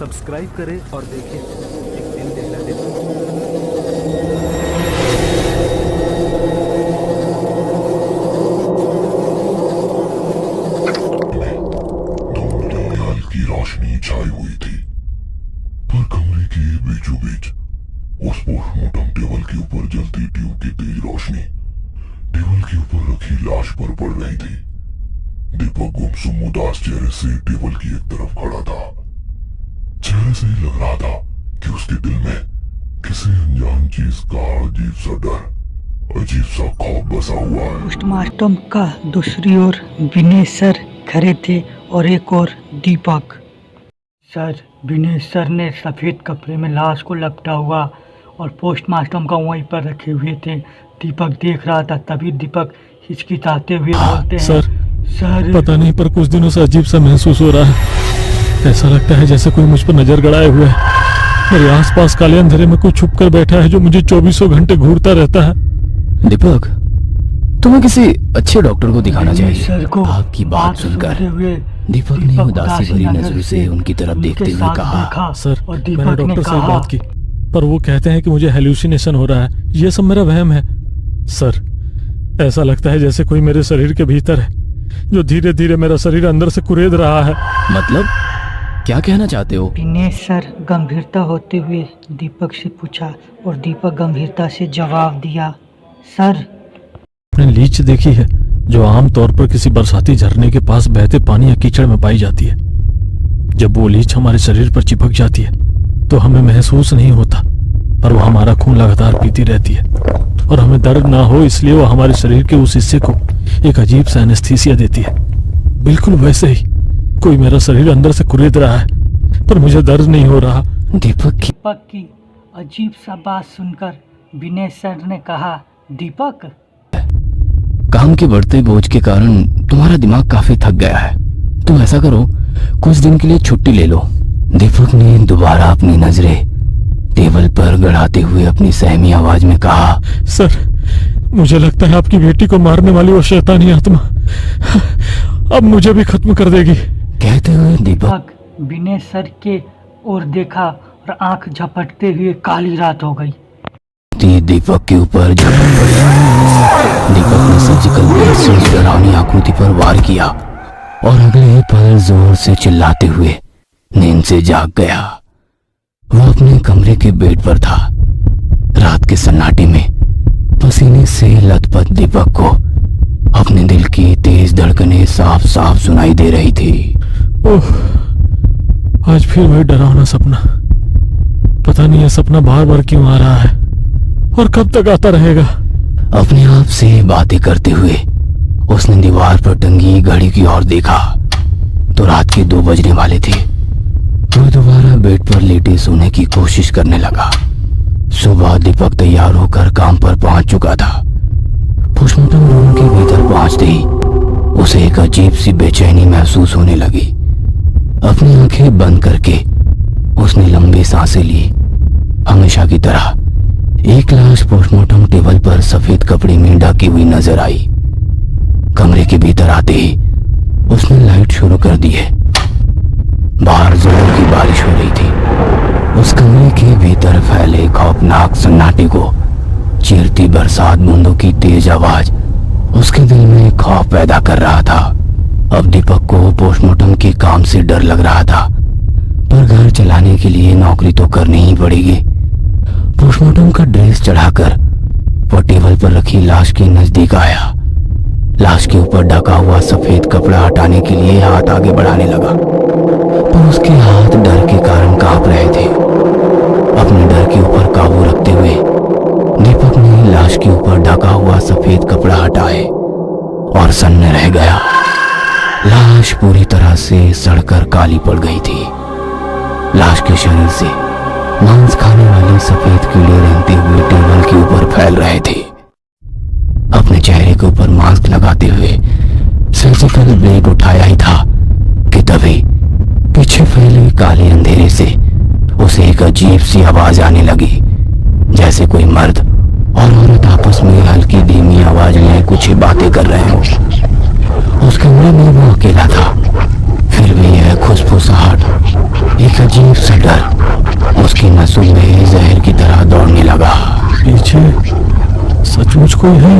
Subscribe करें और देखें एक दिल दहला देता की रोशनी छाई हुई थी, पर कमरे के बीचों बीच उस पोस्टमार्टम टेबल के ऊपर जलती ट्यूब की तेज रोशनी टेबल के ऊपर रखी लाश पर पड़ रही थी। दीपक गुमसुम उदास चेहरे से टेबल की एक तरफ खड़ा था। चेहरे से ही लग रहा था कि उसके दिल में किसी अनजान चीज का अजीब सा डर, अजीब सा खौफ बसा हुआ है। पोस्टमार्टम का दूसरी ओर विनय सर खड़े थे और एक और दीपक। सर, विनय सर ने सफ़ेद कपड़े में लाश को लपटा हुआ और पोस्टमार्टम का वहीं पर रखे हुए थे। दीपक देख रहा था, तभी दीपक हिचकिचाते हुए बोलते हैं, सर पता नहीं, पर कुछ दिनों से अजीब सा महसूस हो रहा है। ऐसा लगता है जैसे कोई मुझ पर नजर गड़ाए हुए है। मेरे आसपास काले अंधेरे में कोई छुप कर बैठा है जो मुझे 24 घंटे घूरता रहता है। दीपक, तुम्हें किसी अच्छे डॉक्टर को दिखाना चाहिए। सर को आपकी बात सुनकर दीपक ने उदासी भरी नजरों से उनकी तरफ देखते हुए कहा, सर, मैंने डॉक्टर से बात की, पर वो कहते हैं कि मुझे हेल्यूसिनेशन हो रहा है। ये सब मेरा वहम है। सर, ऐसा लगता है जैसे कोई मेरे शरीर के भीतर है, जो धीरे धीरे मेरा शरीर अंदर से कुरेद रहा है। मतलब क्या कहना चाहते हो? विनय सर गंभीरता होते हुए दीपक से पूछा और दीपक गंभीरता से जवाब दिया, सर, आपने लीच देखी है जो आमतौर पर किसी बरसाती झरने के पास बहते पानी या कीचड़ में पाई जाती है। जब वो लीच हमारे शरीर पर चिपक जाती है तो हमें महसूस नहीं होता, पर वो हमारा खून लगातार पीती रहती है और हमें दर्द ना हो इसलिए वो हमारे शरीर के उस हिस्से को एक अजीब सा एनेस्थीसिया देती है। बिल्कुल वैसे ही कोई मेरा शरीर अंदर से कुरेद रहा है, पर मुझे दर्द नहीं हो रहा। दीपक की अजीब सा बात सुनकर विनय सर ने कहा, दीपक, काम के बढ़ते बोझ के कारण तुम्हारा दिमाग काफी थक गया है। तुम ऐसा करो, कुछ दिन के लिए छुट्टी ले लो। दीपक ने दोबारा अपनी नजरें टेबल पर गड़ाते हुए अपनी सहमी आवाज में कहा, सर, मुझे लगता है आपकी बेटी को मारने वाली वो शैतानी आत्मा अब मुझे भी खत्म कर देगी। कहते हुए दीपक विनय सर के ओर देखा और आंख झपटते हुए काली रात हो गई। दीपक के ऊपर झपट पड़ी। दीपक ने सर्जिकल ब्लेड से उस डरावनी आकृति पर वार किया और अगले पल जोर से चिल्लाते हुए नींद से जाग गया। वो अपने कमरे के बेड पर था। रात के सन्नाटे में पसीने से लथपथ दीपक को अपने दिल की तेज धड़कनें साफ साफ सुनाई दे रही थी। ओह, आज फिर वही डरावना सपना। पता नहीं यह सपना बार बार क्यों आ रहा है और कब तक आता रहेगा। अपने आप से बातें करते हुए उसने दीवार पर टंगी घड़ी की ओर देखा तो रात के 2 बजने वाले थे। वो दोबारा बेड पर लेटे सोने की कोशिश करने लगा। सुबह दीपक तैयार होकर काम पर पहुंच चुका था। पोस्टमार्टम रूम के भीतर पहुंचते ही उसे एक अजीब सी बेचैनी महसूस होने लगी। अपनी आंखें बंद करके उसने लंबी सांसें ली। हमेशा की तरह एक लाश पोस्टमार्टम टेबल पर सफेद कपड़े में ढकी हुई नजर आई। कमरे के भीतर आते ही उसने लाइट शुरू कर दी है। बाहर जोरों की बारिश हो रही थी। उस कमरे के भीतर फैले खौफनाक सन्नाटे को चीरती बरसात बूंदों की तेज आवाज उसके दिल में खौफ पैदा कर रहा था। अब दीपक को पोस्टमार्टम के काम से डर लग रहा था, पर घर चलाने के लिए नौकरी तो करनी ही पड़ेगी। पोस्टमार्टम का ड्रेस चढ़ाकर वो टेबल पर रखी लाश के नजदीक आया। लाश के ऊपर ढका हुआ सफेद कपड़ा हटाने के लिए हाथ आगे बढ़ाने लगा, पर उसके हाथ डर के कारण कांप रहे थे। अपने डर के ऊपर काबू रखते हुए दीपक ने लाश के ऊपर ढका हुआ सफेद कपड़ा हटाए और सन्न रह गया। लाश पूरी तरह से सड़कर काली पड़ गई थी। लाश के शरीर से मांस खाने वाले सफेद कीड़े रेंगते हुए टेबल के ऊपर फैल रहे थे। अपने चेहरे के ऊपर मास्क लगाते हुए सर्जिकल ब्लेड उठाया ही था कि तभी पीछे फैले काले अंधेरे से उसे एक अजीब सी आवाज आने लगी, जैसे कोई मर्द और औरत आपस में हल्की धीमी आवाज में कुछ बातें कर रहे हो। उस कमरे में वो अकेला था, फिर भी यह खुशफुसाहट एक अजीब सा नसों में जहर की तरह दौड़ने लगा। पीछे सचमुच कोई है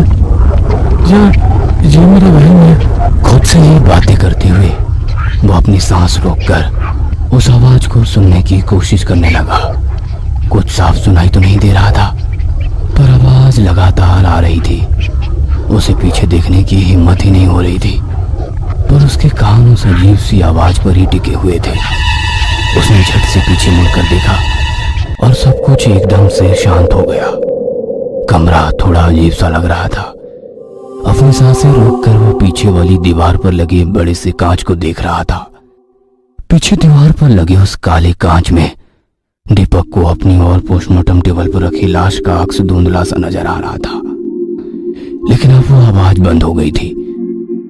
या ये मेरा वहम है? खुद से ही बातें करते हुए वो अपनी सांस रोककर उस आवाज को सुनने की कोशिश करने लगा। कुछ साफ सुनाई तो नहीं दे रहा था, पर आवाज लगातार आ रही थी। उसे पीछे देखने की हिम्मत ही नहीं हो रही थी, पर उसके कान उस अजीब सी आवाज पर ही टिके हुए थे। उसने झट से पीछे मुड़कर देखा और सब कुछ एकदम से शांत हो गया। कमरा थोड़ा अजीब सा लग रहा था। अपनी सांसें रोककर वो पीछे वाली दीवार पर लगे बड़े से कांच को देख रहा था। पीछे दीवार पर लगे उस काले कांच में दीपक को अपनी और पोस्टमार्टम टेबल पर रखी लाश का अक्स धुंधला सा नजर आ रहा था। लेकिन अब वो आवाज बंद हो गई थी,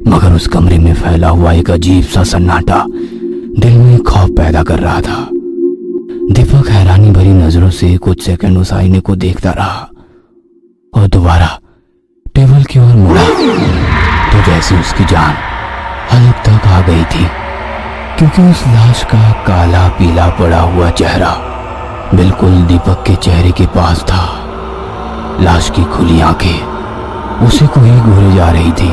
मगर उस कमरे में फैला हुआ एक अजीब सा सन्नाटा दिल में खौफ पैदा कर रहा था। दीपक हैरानी भरी नजरों से कुछ सेकंड उस आईने को देखता रहा और दोबारा टेबल की ओर मुड़ा तो जैसे उसकी जान हलक तक आ गई थी, क्योंकि उस लाश का काला पीला पड़ा हुआ चेहरा बिल्कुल दीपक के चेहरे के पास था। लाश की खुली आंखें उसी को ही घूरे जा रही थी।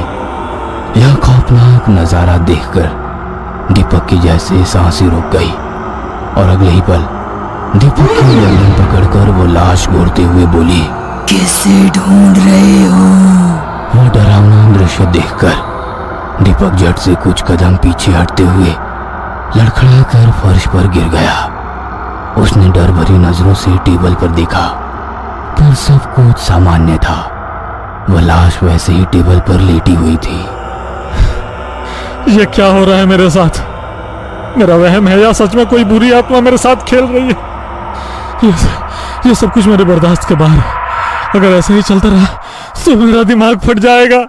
यह खौफनाक नजारा देखकर दीपक की जैसे सांसें रुक गई और अगले ही पल दीपक की गर्दन पकड़कर वो लाश घूरते हुए बोली, किसे ढूंढ रहे हो? वो डरावना दृश्य देखकर दीपक झट से कुछ कदम पीछे हटते हुए लड़खड़ाकर फर्श पर गिर गया। उसने डर भरी नजरों से टेबल पर देखा, पर सब कुछ सामान्य था। वह लाश वैसे ही टेबल पर लेटी हुई थी। ये क्या हो रहा है मेरे साथ? मेरा वहम है या सच में कोई बुरी आत्मा मेरे साथ खेल रही है? ये सब कुछ मेरे बर्दाश्त के बाहर है। अगर ऐसे ही चलता रहा तो मेरा दिमाग फट जाएगा।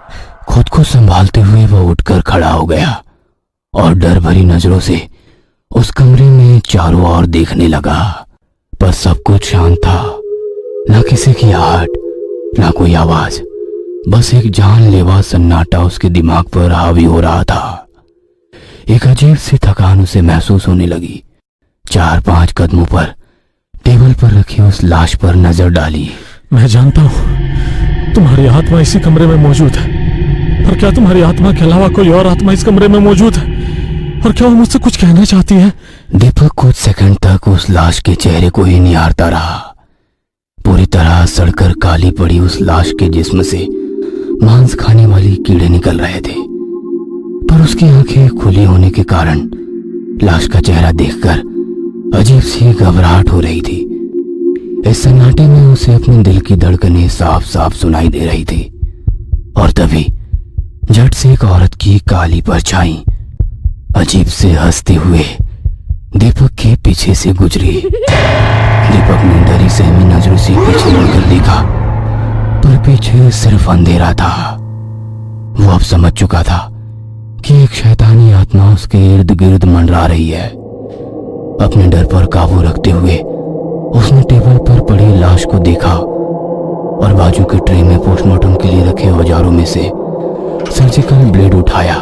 खुद को संभालते हुए वह उठकर खड़ा हो गया और डर भरी नजरों से उस कमरे में चारों ओर देखने लगा, पर सब कुछ शांत था। न किसी की आहट, न कोई आवाज, बस एक जानलेवा सन्नाटा उसके दिमाग पर हावी हो रहा था। एक अजीब सी थकान उसे महसूस होने लगी। 4-5 कदमों पर टेबल पर रखी उस लाश पर नजर डाली। मैं जानता हूं तुम्हारी आत्मा इसी कमरे में मौजूद है, पर क्या तुम्हारी आत्मा के अलावा कोई और आत्मा इस कमरे में मौजूद है? और क्या वो मुझसे कुछ कहना चाहती है? दीपक कुछ सेकंड तक उस लाश के चेहरे को ही निहारता रहा। पूरी तरह सड़कर काली पड़ी उस लाश के जिस्म से मांस खाने वाली कीड़े निकल रहे थे, पर उसकी आंखें खुली होने के कारण लाश का चेहरा देखकर अजीब सी घबराहट हो रही थी। इस सन्नाटे में उसे अपने दिल की धड़कनें साफ साफ सुनाई दे रही थी। और तभी झट से एक औरत की काली परछाई अजीब से हंसते हुए दीपक के पीछे से गुजरी। दीपक ने डरी सहमी नजरों से पीछे मुड़कर देखा, पर पीछे सिर्फ अंधेरा था। वो अब समझ चुका था कि एक शैतानी आत्मा उसके इर्द गिर्द मंडरा रही है। अपने डर पर काबू रखते हुए उसने टेबल पर पड़ी लाश को देखा और बाजू के ट्रे में पोस्टमार्टम के लिए रखे औजारों में से सर्जिकल ब्लेड उठाया।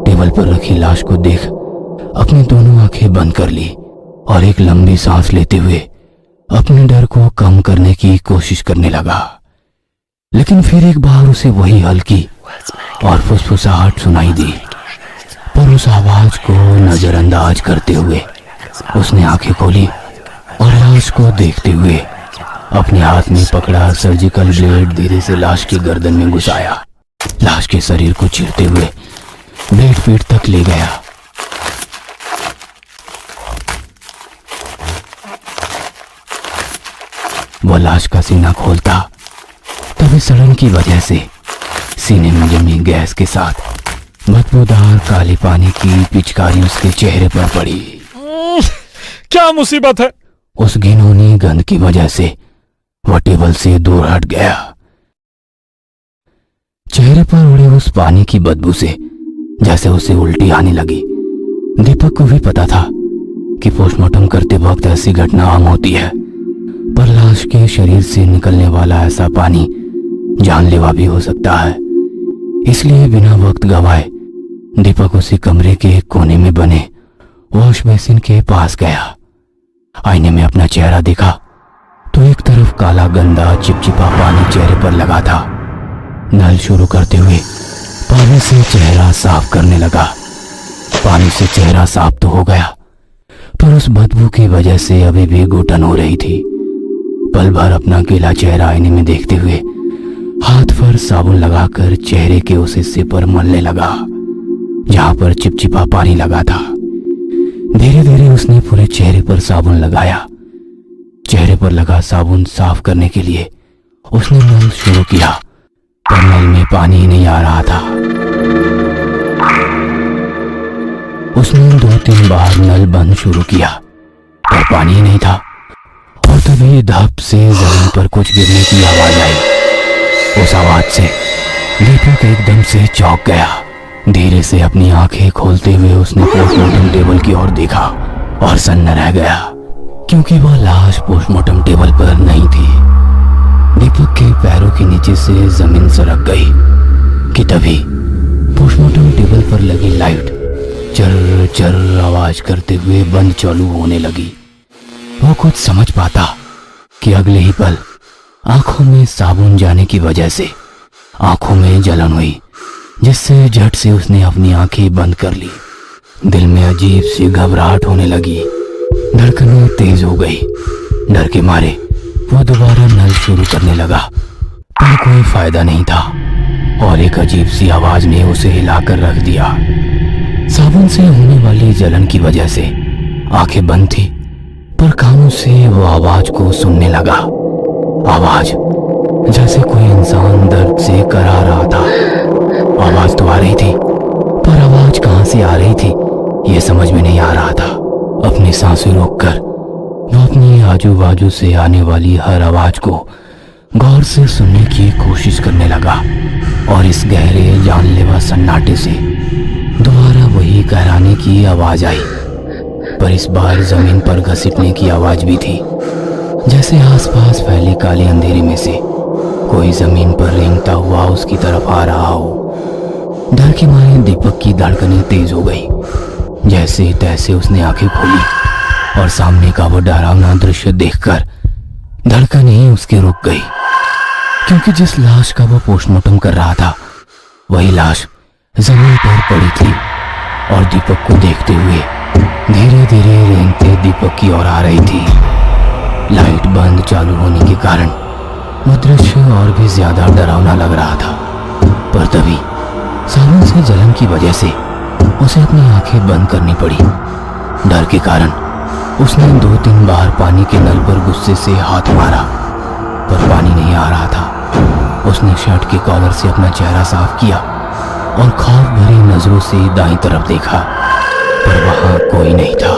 टेबल पर रखी लाश को देख अपनी दोनों आंखें बंद कर ली और एक लंबी सांस लेते हुए अपने डर को कम करने की कोशिश करने लगा। लेकिन फिर एक बार उसे वही हल्की और फुसफुसाहट सुनाई दी, पर उस आवाज को नजरअंदाज करते हुए उसने आंखें खोली और लाश को देखते हुए अपने हाथ में पकड़ा सर्जिकल ब्लेड धीरे से लाश की गर्दन में घुसाया। लाश के शरीर को चीरते हुए ब्लेड पेट तक ले गया। वो लाश का सीना खोलता तभी सड़न की वजह से सीने में जमी गैस के साथ बदबूदार काले पानी की पिचकारी उसके चेहरे पर पड़ी। क्या मुसीबत है? उस घिनौनी गंध की वजह से वह टेबल से दूर हट गया। चेहरे पर उड़े उस पानी की बदबू से जैसे उसे उल्टी आने लगी। दीपक को भी पता था कि पोस्टमार्टम करते वक्त ऐसी घटना आम होती है, पर लाश के शरीर से निकलने वाला ऐसा पानी जानलेवा भी हो सकता है। इसलिए बिना वक्त गवाए दीपक उसी कमरे के एक कोने में बने वॉश बेसिन के पास गया। आईने में अपना चेहरा देखा तो एक तरफ काला गंदा चिपचिपा पानी चेहरे पर लगा था। नल शुरू करते हुए पानी से चेहरा साफ करने लगा। पानी से चेहरा साफ तो हो गया, पर उस बदबू की वजह से अभी भी घुटन हो रही थी। पल भर अपना गीला चेहरा आईने में देखते हुए हाथ पर साबुन लगाकर चेहरे के उस हिस्से पर मलने लगा जहां पर चिपचिपा पानी लगा था। धीरे धीरे उसने पूरे चेहरे पर साबुन लगाया। चेहरे पर लगा साबुन साफ करने के लिए उसने नल शुरू किया, पर नल में पानी ही नहीं आ रहा था। उसने 2-3 बार नल बंद शुरू किया, पर पानी ही नहीं था। और तभी धप से जमीन पर कुछ गिरने की आवाज आई। उस आवाज से दीपक एकदम से चौंक गया। धीरे से अपनी आंखें खोलते हुए उसने पोस्टमार्टम टेबल की ओर देखा और सन्न रह गया, क्योंकि वह लाश पोस्टमार्टम टेबल पर नहीं थी। दीपक के पैरों के नीचे से जमीन सरक गई कि तभी पोस्टमार्टम टेबल पर लगी लाइट चर चर आवाज करते हुए बंद चालू होने लगी। वो कुछ समझ पाता कि अगले ही पल आंखों में साबुन जाने की वजह से आंखों में जलन हुई, जिससे झट से उसने अपनी आंखें बंद कर ली। दिल में अजीब सी घबराहट होने लगी, धड़कनें तेज हो गई। डर के मारे वो दोबारा नल शुरू करने लगा, पर कोई फायदा नहीं था और एक अजीब सी आवाज ने उसे हिलाकर रख दिया। साबुन से होने वाली जलन की वजह से आंखें बंद थी, पर कानों से वो आवाज को सुनने लगा। आवाज जैसे कोई इंसान दर्द से करा रहा था। आवाज तो आ रही थी, पर आवाज कहां से आ रही थी ये समझ में नहीं आ रहा था। अपनी सांसें रोककर वो अपनी आजू बाजू से आने वाली हर आवाज को गौर से सुनने की कोशिश करने लगा, और इस गहरे जानलेवा सन्नाटे से दोबारा वही कहराने की आवाज आई, पर इस बार जमीन पर घसीटने की आवाज भी थी। जैसे आसपास फैले काले अंधेरे में से कोई जमीन पर रेंगता हुआ उसकी तरफ आ रहा हो। डर के मारे दीपक की धड़कनें तेज हो गई। जैसे तैसे उसने आंखें खोली और सामने का वो डरावना दृश्य देखकर धड़कनें उसकी रुक गई, क्योंकि जिस लाश का वो पोस्टमार्टम कर रहा था वही लाश जमीन पर पड़ी थी और दीपक को देखते हुए धीरे धीरे रेंगते दीपक की ओर आ रही थी। लाइट बंद चालू होने के कारण वो दृश्य और भी ज्यादा डरावना लग रहा था, पर तभी साबुन से जलन की वजह से उसे अपनी आंखें बंद करनी पड़ी। डर के कारण उसने 2-3 बार पानी के नल पर गुस्से से हाथ मारा, पर पानी नहीं आ रहा था। उसने शर्ट के कॉलर से अपना चेहरा साफ किया और खौफ भरी नजरों से दाईं तरफ देखा, पर वहां कोई नहीं था।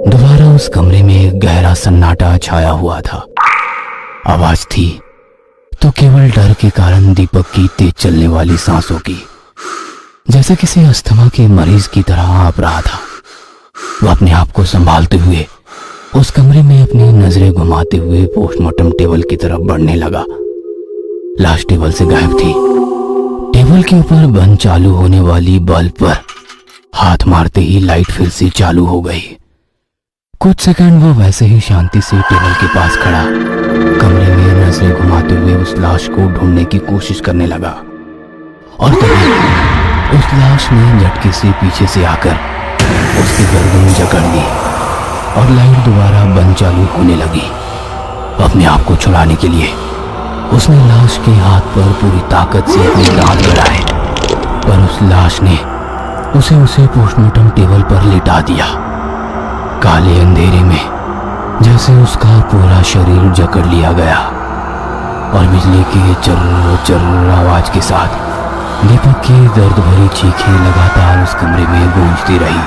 दोबारा उस कमरे में एक गहरा सन्नाटा छाया हुआ था। आवाज थी तो केवल डर के कारण दीपक की तेज चलने वाली सांसों की, जैसे किसी अस्थमा के मरीज की तरह हाँफ रहा था। वो अपने आप को संभालते हुए उस कमरे में अपनी नजरें घुमाते हुए पोस्टमार्टम टेबल की तरफ बढ़ने लगा। लाश टेबल से गायब थी। टेबल के ऊपर बंद चालू होने वाली बल्ब पर हाथ मारते ही लाइट फिर से चालू हो गई। कुछ सेकंड वो वैसे ही शांति से टेबल के पास खड़ा कमरे में नजरें घुमाते हुए उस लाश को ढूंढने की कोशिश करने लगा, और तभी उस लाश ने झटके से पीछे से आकर उसकी गर्दन जकड़ ली और लाइट दोबारा बंद चालू होने लगी। अपने आप को छुड़ाने के लिए उसने लाश के हाथ पर पूरी ताकत से अपने दांत गड़ाए, पर उस लाश ने उसे पोस्टमार्टम टेबल पर लिटा दिया। काले अंधेरे में जैसे उसका पूरा शरीर जकड़ लिया गया और बिजली की चर्र चर्र आवाज के साथ दीपक की दर्द भरी चीखें लगातार उस कमरे में गूंजती रही।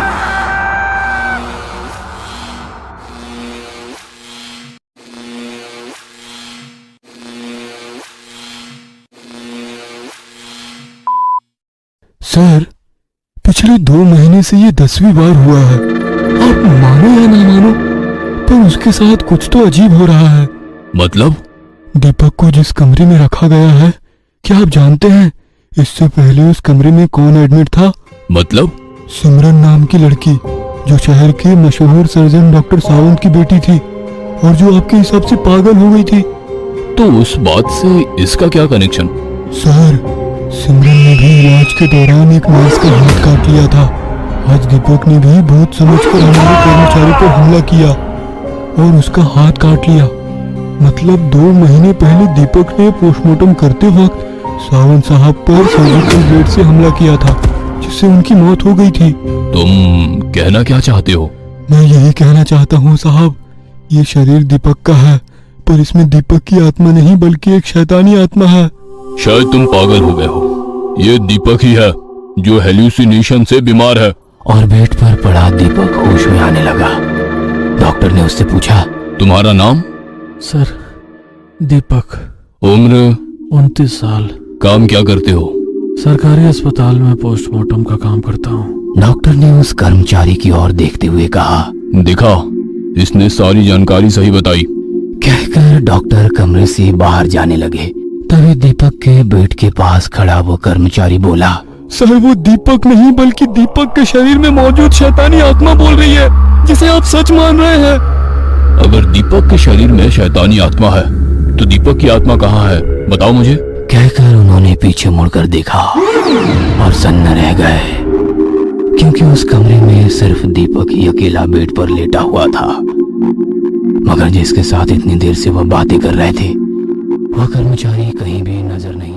सर, पिछले 2 महीने से ये 10वीं बार हुआ है। आप मानो या ना मानो, पर उसके साथ कुछ तो अजीब हो रहा है। मतलब? दीपक को जिस कमरे में रखा गया है, क्या आप जानते हैं इससे पहले उस कमरे में कौन एडमिट था? मतलब? सिमरन नाम की लड़की। जो शहर के मशहूर सर्जन डॉक्टर सावंत की बेटी थी और जो आपके हिसाब से पागल हो गई थी। तो उस बात से इसका क्या कनेक्शन? सर, सिमरन ने भी इलाज के दौरान एक नर्स का हाथ काट लिया था। आज दीपक ने भी भूत समझकर हमारे कर्मचारी पर हमला किया और उसका हाथ काट लिया। मतलब 2 महीने पहले दीपक ने पोस्टमार्टम करते वक्त सावंत साहब पर सर्जिकल ब्लेड से हमला किया था, जिससे उनकी मौत हो गई थी। तुम कहना क्या चाहते हो? मैं यही कहना चाहता हूँ साहब, ये शरीर दीपक का है, पर इसमें दीपक की आत्मा नहीं बल्कि एक शैतानी आत्मा है। शायद तुम पागल हो गए हो। ये दीपक ही है जो हेल्यूसिनेशन से बीमार है। और बेड पर पड़ा दीपक होश में आने लगा। डॉक्टर ने उससे पूछा, तुम्हारा नाम? सर, दीपक। उम्र? 29 साल। काम क्या करते हो? सरकारी अस्पताल में पोस्टमार्टम का काम करता हूँ। डॉक्टर ने उस कर्मचारी की ओर देखते हुए कहा। दिखा, इसने सारी जानकारी सही बताई। कहकर डॉक्टर कमरे से बाहर जाने लगे। तभी दीपक के बेड के पास खड़ा वो कर्मचारी बोला, सर, वो दीपक नहीं बल्कि दीपक के शरीर में मौजूद शैतानी आत्मा बोल रही है, जिसे आप सच मान रहे हैं। अगर दीपक के शरीर में शैतानी आत्मा है तो दीपक की आत्मा कहाँ है, बताओ मुझे। कहकर उन्होंने पीछे मुड़कर देखा और सन्न रह गए, क्योंकि उस कमरे में सिर्फ दीपक ही अकेला बेड पर लेटा हुआ था। मगर जिसके साथ इतनी देर से वह बातें कर रहे थे, वह कर्मचारी कहीं भी नजर नहीं